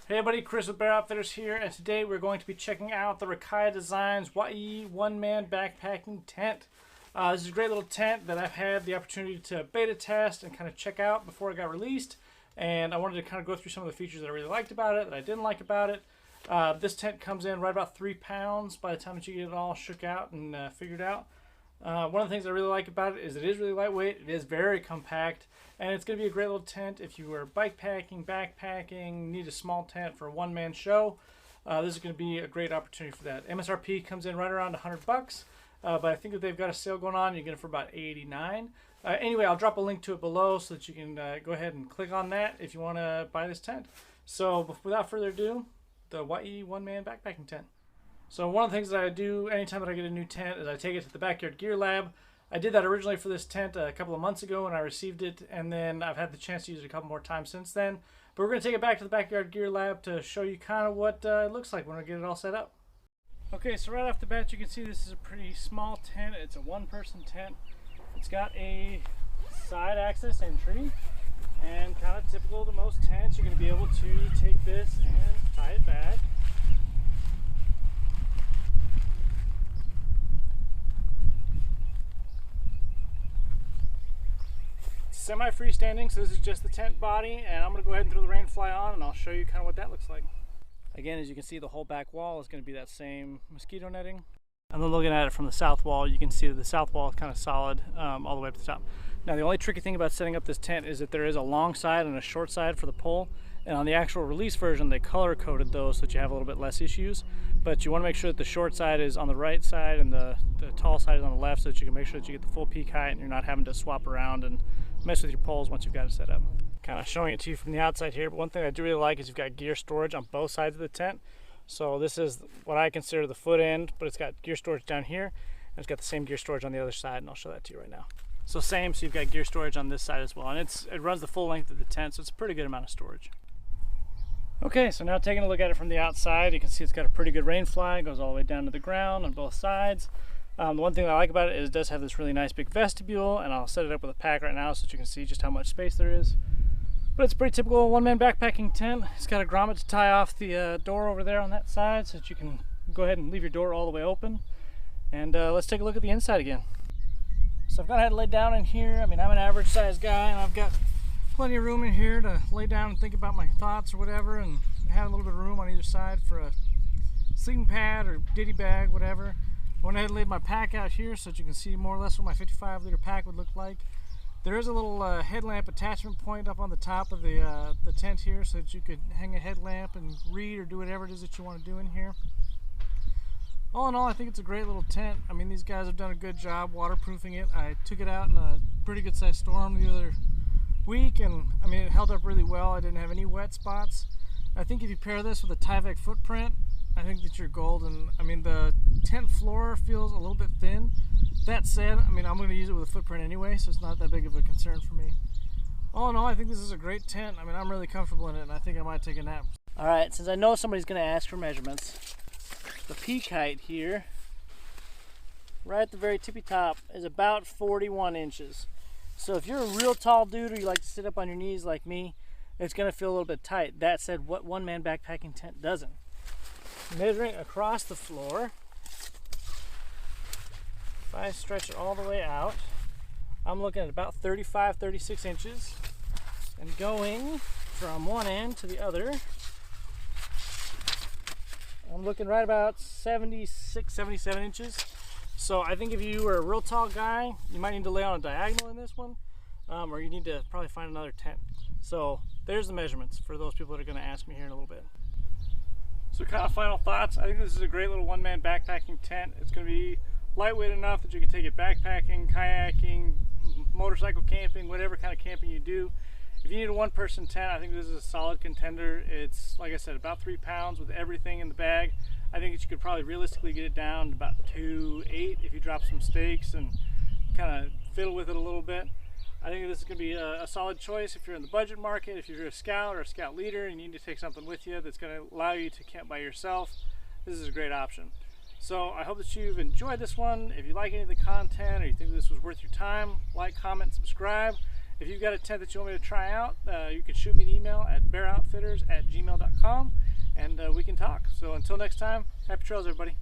Hey everybody, Chris with Bear Outfitters here, and today we're going to be checking out the Rakaia Designs YE one-man backpacking tent. This is a great little tent that I've had the opportunity to beta test and kind of check out before it got released, and I wanted to kind of go through some of the features that I really liked about it, that I didn't like about it. This tent comes in right about 3 pounds by the time that you get it all shook out and figured out. One of the things I really like about it is really lightweight, it is very compact, and it's going to be a great little tent if you are bike packing, backpacking, need a small tent for a one-man show. This is going to be a great opportunity for that. MSRP comes in right around 100 bucks, but I think that they've got a sale going on. You get it for about 89. Anyway, I'll drop a link to it below so that you can go ahead and click on that if you want to buy this tent. So without further ado, the YE one-man backpacking tent. So one of the things that I do anytime that I get a new tent is I take it to the Backyard Gear Lab. I did that originally for this tent a couple of months ago when I received it, and then I've had the chance to use it a couple more times since then. But we're going to take it back to the Backyard Gear Lab to show you kind of what it looks like when we get it all set up. Okay, so right off the bat you can see this is a pretty small tent. It's a one-person tent. It's got a side access entry, and kind of typical to most tents, you're going to be able to take this and tie it back. Semi-freestanding, so this is just the tent body, and I'm going to go ahead and throw the rain fly on and I'll show you kind of what that looks like. Again, as you can see, the whole back wall is going to be that same mosquito netting. And then looking at it from the south wall, you can see that the south wall is kind of solid all the way up to the top. Now the only tricky thing about setting up this tent is that there is a long side and a short side for the pole, and on the actual release version they color coded those so that you have a little bit less issues. But you want to make sure that the short side is on the right side and the tall side is on the left, so that you can make sure that you get the full peak height and you're not having to swap around and mess with your poles once you've got it set up. Kind of showing it to you from the outside here, but one thing I do really like is you've got gear storage on both sides of the tent. So this is what I consider the foot end, but it's got gear storage down here, and it's got the same gear storage on the other side, and I'll show that to you right now. So same, so you've got gear storage on this side as well, and it runs the full length of the tent, so it's a pretty good amount of storage. Okay, so now taking a look at it from the outside, you can see it's got a pretty good rain fly. It goes all the way down to the ground on both sides. The one thing that I like about it is it does have this really nice big vestibule, and I'll set it up with a pack right now so that you can see just how much space there is. But it's a pretty typical one-man backpacking tent. It's got a grommet to tie off the door over there on that side so that you can go ahead and leave your door all the way open. And let's take a look at the inside again. So I've gone ahead and laid down in here. I mean, I'm an average sized guy, and I've got plenty of room in here to lay down and think about my thoughts or whatever, and have a little bit of room on either side for a sleeping pad or ditty bag, whatever. I went ahead and laid my pack out here so that you can see more or less what my 55-liter pack would look like. There is a little headlamp attachment point up on the top of the tent here so that you could hang a headlamp and read or do whatever it is that you want to do in here. All in all, I think it's a great little tent. I mean, these guys have done a good job waterproofing it. I took it out in a pretty good sized storm the other week, and I mean, it held up really well. I didn't have any wet spots. I think if you pair this with a Tyvek footprint, I think that you're golden. I mean, the tent floor feels a little bit thin. That said, I mean, I'm going to use it with a footprint anyway, so it's not that big of a concern for me. All in all, I think this is a great tent. I mean, I'm really comfortable in it, and I think I might take a nap. All right, since I know somebody's going to ask for measurements, the peak height here, right at the very tippy top, is about 41 inches. So if you're a real tall dude or you like to sit up on your knees like me, it's going to feel a little bit tight. That said, what one-man backpacking tent doesn't? Measuring across the floor, if I stretch it all the way out, I'm looking at about 35-36 inches, and going from one end to the other, I'm looking right about 76-77 inches. So I think if you are a real tall guy, you might need to lay on a diagonal in this one, or you need to probably find another tent. So there's the measurements for those people that are going to ask me here in a little bit. So kind of final thoughts, I think this is a great little one-man backpacking tent. It's going to be lightweight enough that you can take it backpacking, kayaking, motorcycle camping, whatever kind of camping you do. If you need a one-person tent, I think this is a solid contender. It's, like I said, about 3 pounds with everything in the bag. I think that you could probably realistically get it down to about 2.8 if you drop some stakes and kind of fiddle with it a little bit. I think this is going to be a solid choice if you're in the budget market, if you're a scout or a scout leader and you need to take something with you that's going to allow you to camp by yourself. This is a great option. So I hope that you've enjoyed this one. If you like any of the content or you think this was worth your time, like, comment, subscribe, If you've got a tent that you want me to try out, you can shoot me an email at bearoutfitters@gmail.com and we can talk. So until next time, happy trails everybody.